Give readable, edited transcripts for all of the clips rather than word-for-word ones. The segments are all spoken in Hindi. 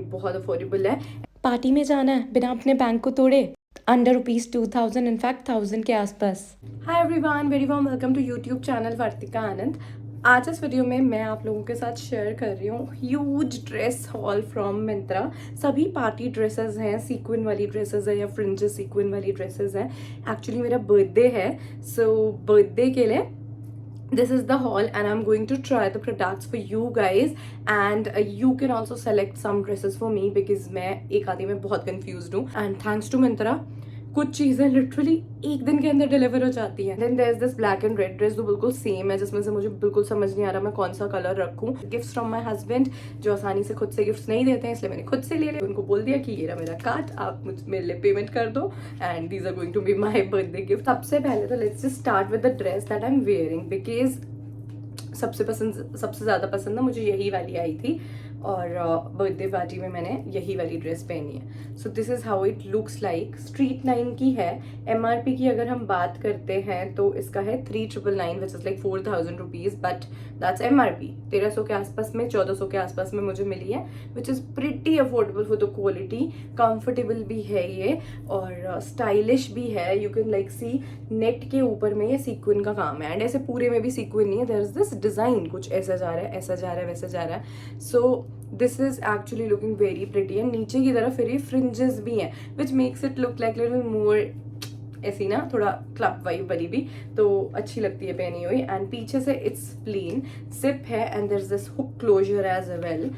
बहुत अफोर्डेबल है। पार्टी में जाना है बिना अपने बैंक को तोड़े, अंडर ₹2000, इनफैक्ट 1000 के आसपास। Hi everyone, very warm welcome to YouTube channel Vartika Anand. आज इस वीडियो में मैं आप लोगों के साथ शेयर कर रही हूँ huge dress hall from Myntra. सभी पार्टी ड्रेसेस हैं, सीक्वेंस वाली ड्रेसेस है या फ्रिंजेस सीक्वेंस वाली ड्रेसेस हैं। एक्चुअली मेरा बर्थडे है, सो बर्थडे के लिए this is the haul and I'm going to try the products for you guys and you can also select some dresses for me because मैं एक आधी में बहुत confused हूँ and thanks to Myntra कुछ चीज़ें लिटरली एक दिन के अंदर डिलीवर हो जाती हैं। Then there is this black and red dress जो बिल्कुल सेम है, जिसमें से मुझे बिल्कुल समझ नहीं आ रहा मैं कौन सा कलर रखूँ। गिफ्ट्स फ्रॉम माय हस्बैंड जो आसानी से खुद से गिफ्ट्स नहीं देते हैं, इसलिए मैंने खुद से ले लिया। उनको बोल दिया कि ये रहा मेरा कार्ड, आप मेरे लिए पेमेंट कर दो and these are going to be my birthday gift. सबसे पहले तो let's just start with the dress that I am wearing because सबसे ज़्यादा पसंद ना मुझे यही वाली आई थी और बर्थडे पार्टी में मैंने यही वाली ड्रेस पहनी है। So this is how it looks like. Street 9 की है। MRP की अगर हम बात करते हैं तो इसका है 3999 which is like 4000 rupees, but that's MRP। 1300 के आसपास में, 1400 के आसपास में मुझे मिली है, which is pretty affordable for the quality. Comfortable भी है ये और स्टाइलिश भी है। You can like see net के ऊपर में ये सीक्वेंस का काम है एंड ऐसे पूरे में भी सीक्वेंस नहीं है, देयर इज दिस डिज़ाइन, कुछ ऐसा जा रहा है, ऐसा जा रहा है, वैसा जा रहा है। So this is actually looking very pretty and नीचे की तरफ फिर ये फ्रिंजेस भी हैं which makes it look like little more ऐसी ना थोड़ा क्लब वाइब वाली भी, तो अच्छी लगती है पहनी हुई। एंड पीछे से इट्स प्लेन जिप है and there is this hook closure as well,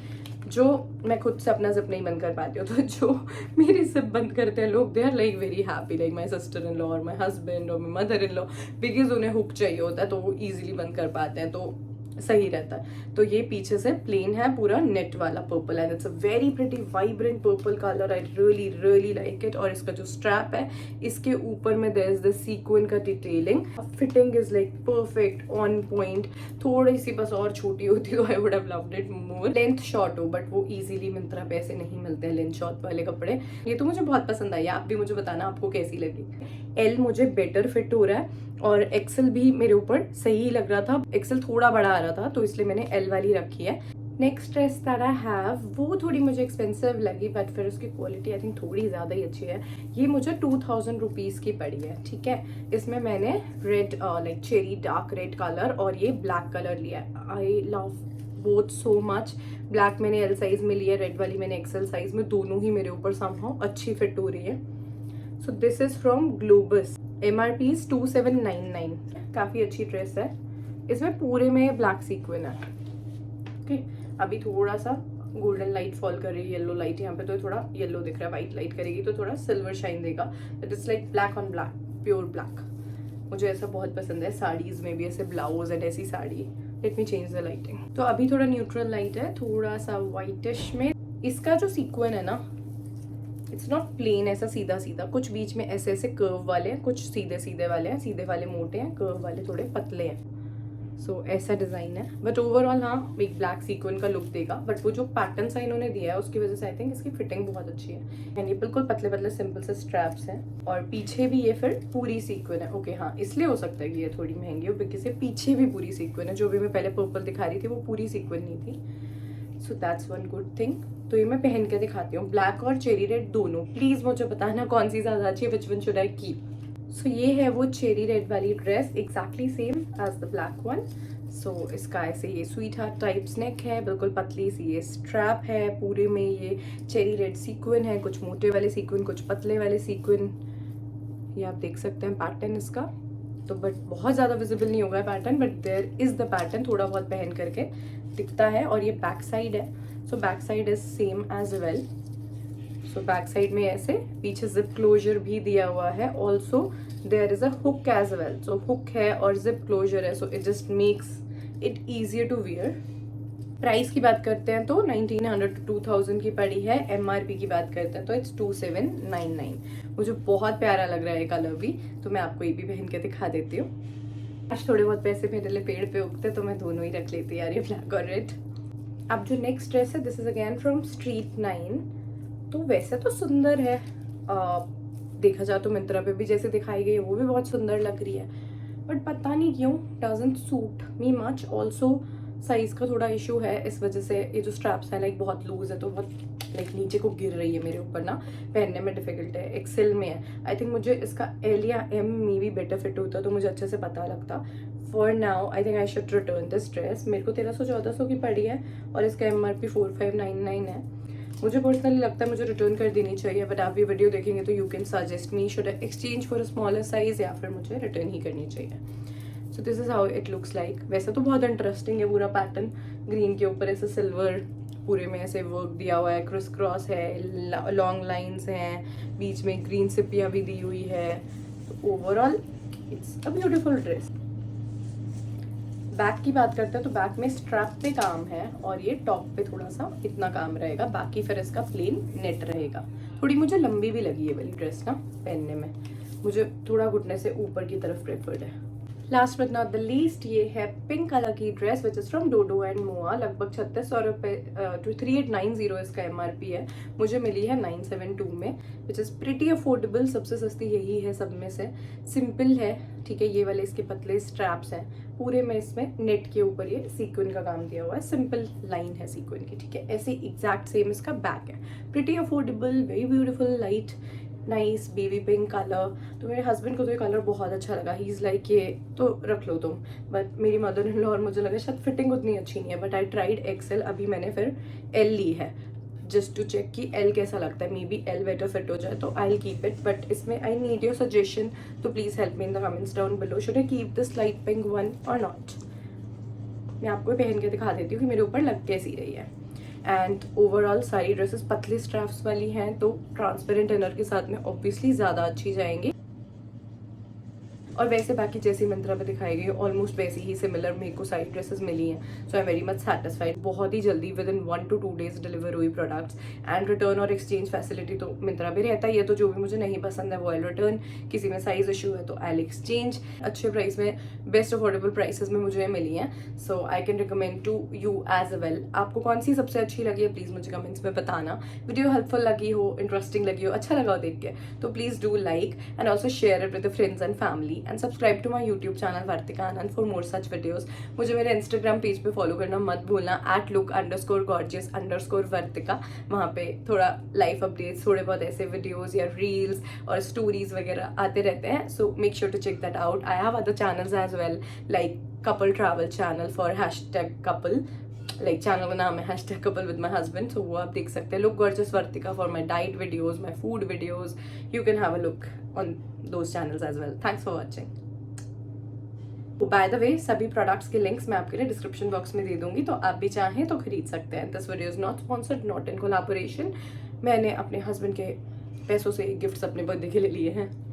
जो मैं खुद से अपना जिप नहीं बंद कर पाती हूँ, तो जो मेरी जिप बंद करते हैं लोग, they are like very happy, like my sister in law और माई हस्बैंड और my mother in law, because उन्हें हुक चाहिए होता है तो वो ईजिली बंद कर पाते हैं, तो सही रहता है। तो ये पीछे से प्लेन है पूरा नेट वाला purple and it's a very pretty vibrant purple colour. I really really like it. और इसका जो स्ट्रैप है, इसके ऊपर में देयर इज द सीक्वेंस का detailing. Fitting is like perfect on point. थोड़ी सी बस और छोटी होती तो I would have loved it more. Length short हो, बट वो इजीली मिंत्रा पे ऐसे नहीं मिलते हैं लेंथ शॉर्ट वाले कपड़े। ये तो मुझे बहुत पसंद आई, आप भी मुझे बताना आपको कैसी लगी। एल मुझे बेटर फिट हो रहा है और एक्सेल भी मेरे ऊपर सही लग रहा था। एक्सेल थोड़ा बड़ा आ रहा था तो इसलिए मैंने एल वाली रखी है। Next dress that I have, वो थोड़ी मुझे एक्सपेंसिव लगी बट फिर उसकी क्वालिटी आई थिंक थोड़ी ज़्यादा ही अच्छी है। ये मुझे 2000 रुपीज़ की पड़ी है, ठीक है। इसमें मैंने red like cherry dark red colour और ये ब्लैक कलर लिया है। I love both so much. Black मैंने एल साइज में लिया है, रेड वाली मैंने एक्सेल साइज में, दोनों ही मेरे ऊपर समहाउ अच्छी फिट हो रही है। So this is from globus. MRP 2799। काफ़ी अच्छी ड्रेस है। इसमें पूरे में ब्लैक सीक्वेंस है, ओके। अभी थोड़ा सा गोल्डन लाइट फॉल कर रही है, येलो लाइट यहाँ पे, तो थोड़ा येलो दिख रहा है। वाइट लाइट करेगी तो थोड़ा सिल्वर शाइन देगा, but it's like black on black, pure black. मुझे ऐसा बहुत पसंद है साड़ीज़ में भी, ऐसे ब्लाउज एंड ऐसी sari. Let me change the lighting. तो अभी थोड़ा न्यूट्रल लाइट है, थोड़ा सा वाइटिश में। इसका जो सीक्वेंस है ना, इट्स नॉट प्लेन ऐसा सीधा सीधा, कुछ बीच में ऐसे ऐसे कर्व वाले हैं, कुछ सीधे सीधे वाले हैं। सीधे वाले मोटे हैं, कर्व वाले थोड़े पतले हैं। सो ऐसा डिज़ाइन है, बट ओवरऑल हाँ एक ब्लैक सीक्वेंस का लुक देगा। बट वो जो पैटर्न सा इन्होंने दिया है उसकी वजह से आई थिंक इसकी फिटिंग बहुत अच्छी है। एंड ये बिल्कुल पतले पतले सिंपल से स्ट्रैप्स हैं और पीछे भी ये फिर पूरी सीक्वेंस है। ओके हाँ, इसलिए हो सकता है कि ये थोड़ी महंगी हो बिकॉज ये पीछे भी पूरी सीक्वेंस है। जो भी मैं पहले पर्पल दिखा रही थी वो पूरी सीक्वेंस नहीं थी। So that's one good thing. तो ये मैं पहन के दिखाती हूँ, ब्लैक और चेरी रेड दोनों। प्लीज़ मुझे बताना कौन सी ज़्यादा अच्छी है, which one should I keep. So ये है वो चेरी रेड वाली dress, exactly same as the black one. So इसका ऐसे ये स्वीट हार्ट टाइप्स नेक है, बिल्कुल पतली सी ये स्ट्रैप है, पूरे में ये चेरी रेड सीक्वेंस है, कुछ मोटे वाले सीक्वेंस, कुछ पतले वाले सीक्वेंस। ये आप देख सकते हैं पैटर्न इसका, तो बट बहुत ज़्यादा विजिबल नहीं होगा pattern, but there is the pattern, थोड़ा बहुत पहन करके दिखता है। और ये बैक साइड है, so back side is same as well. So back side में ऐसे पीछे जिप क्लोजर भी दिया हुआ है। Also there is a hook as well, so hook है और जिप क्लोजर है, so it just makes it easier to wear. Price की बात करते हैं तो 1900 to 2000 की पड़ी है। MRP की बात करते हैं तो इट्स 2799। मुझे बहुत प्यारा लग रहा है कलर भी, तो मैं आपको ये भी पहन के दिखा देती हूँ। आज थोड़े बहुत पैसे मेरे लिए पेड़ पे उगते तो मैं दोनों ही रख लेती यार, ये ब्लैक और रेड। अब जो नेक्स्ट ड्रेस है, this is again from street 9। तो वैसे तो सुंदर है, देखा जाए तो मिंत्रा पे भी जैसे दिखाई गई है वो भी बहुत सुंदर लग रही है, बट पता नहीं क्यों doesn't suit me much. Also size का थोड़ा इशू है, इस वजह से ये जो स्ट्रैप्स है लाइक बहुत लूज है तो बहुत लाइक नीचे को गिर रही है मेरे ऊपर ना, पहनने में डिफिकल्ट है। एक्सेल में है, आई थिंक मुझे इसका एल या एम में भी बेटर फिट होता तो मुझे अच्छे से पता लगता। For now I think I should return this dress. मेरे को 1300-1400 की पड़ी है और इसका MRP 4599 है। मुझे पर्सनली लगता है मुझे रिटर्न कर देनी चाहिए, बट आप ये वीडियो देखेंगे तो you can suggest me should exchange for a smaller size या फिर मुझे रिटर्न ही करनी चाहिए। So this is how it looks like. वैसे तो बहुत इंटरेस्टिंग है पूरा पैटर्न, ग्रीन के ऊपर ऐसे सिल्वर पूरे में ऐसे वर्क दिया हुआ है, क्रिस क्रॉस है, लॉन्ग लाइन्स हैं, बीच में ग्रीन सिपियाँ भी दी हुई है। तो overall it's a beautiful dress. Back की बात करते हैं तो बैक में स्ट्रैप पे काम है और ये टॉप पे थोड़ा सा इतना काम रहेगा, बाकी फिर इसका प्लेन नेट रहेगा। थोड़ी मुझे लंबी भी लगी है वाली ड्रेस ना पहनने में, मुझे थोड़ा घुटने से ऊपर की तरफ प्रेफर्ड है। Last but not the least, ये है पिंक कलर की dress which is from Dodo and Moa. लगभग 3600 रुपये टू 3890 इसका MRP है। मुझे मिली है 972 में, विच इज़ प्रिटी अफोर्डेबल। सबसे सस्ती यही है सब में से। सिंपल है, ठीक है। ये वाले इसके पतले स्ट्रैप्स हैं, पूरे में इसमें नेट के ऊपर ये सीक्वेंस का काम दिया हुआ है, सिंपल लाइन है सीक्वेंस की, ठीक है। ऐसे एग्जैक्ट सेम इसका बैक है। Pretty affordable, very beautiful, light nice baby pink colour. तो मेरे हस्बैंड को तो ये कलर बहुत अच्छा लगा। ही इज़ लाइक ये तो रख लो तुम, बट मेरी मदर इन लॉ और मुझे लगा शायद फिटिंग उतनी अच्छी नहीं है, बट आई ट्राइड XL। अभी मैंने फिर L ली है जस्ट टू चेक कि L कैसा लगता है। May be L better fit हो जाए तो I will keep it, but इसमें आई नीड योर सजेशन, तो please help me in the comments down below. Should I keep this light pink one और नॉट। मैं आपको पहन के दिखा देती हूँ कि मेरे ऊपर लग कैसी रही है। एंड ओवरऑल सारी ड्रेसेस पतले स्ट्रैप्स वाली हैं, तो ट्रांसपेरेंट इनर के साथ में ऑब्वियसली ज़्यादा अच्छी जाएंगी। और वैसे बाकी जैसी मंत्रा पे दिखाई गई ऑलमोस्ट वैसी ही सिमिलर मेरे को सारी ड्रेसेस मिली हैं। So I am very much satisfied. बहुत ही जल्दी within 1 to 2 days deliver हुई प्रोडक्ट्स। एंड रिटर्न और एक्सचेंज फैसिलिटी तो मिंत्रा पे रहता ही है, तो जो भी मुझे नहीं पसंद है वो आई रिटर्न, किसी में साइज इशू है तो आई एक्सचेंज। अच्छे प्राइस में, बेस्ट अफोर्डेबल प्राइसेस में मुझे मिली हैं। So I can recommend to you as well. आपको कौन सी सबसे अच्छी लगी है प्लीज़ मुझे कमेंट्स में बताना। वीडियो हेल्पफुल लगी हो, इंटरेस्टिंग लगी हो, अच्छा लगा हो देख के, तो please do like and also share it with friends and family and subscribe to my YouTube channel Vartika Anand for more such videos. मुझे मेरे इंस्टाग्राम पेज पे फॉलो करना मत भूलना, @look_gorgeous_वर्तिका। वहाँ पे थोड़ा लाइफ अपडेट्स, थोड़े बहुत ऐसे वीडियोस या रील्स और स्टोरीज वगैरह आते रहते हैं। So make sure to check that out. I have other channels as well, like couple travel channel for #couple, like channel का नाम है #couple with my husband, so वो आप देख सकते हैं। Look gorgeous Vartika for my diet videos, my food videos. You can have a look on those channels as well. Thanks for watching. By the way, सभी प्रोडक्ट्स के लिंक्स मैं आपके लिए डिस्क्रिप्शन बॉक्स में दे दूंगी, तो आप भी चाहें तो खरीद सकते हैं। This video is not sponsored, not in collaboration. मैंने अपने हस्बैंड के पैसों से गिफ्ट्स अपने बर्थडे के लिए लिए हैं।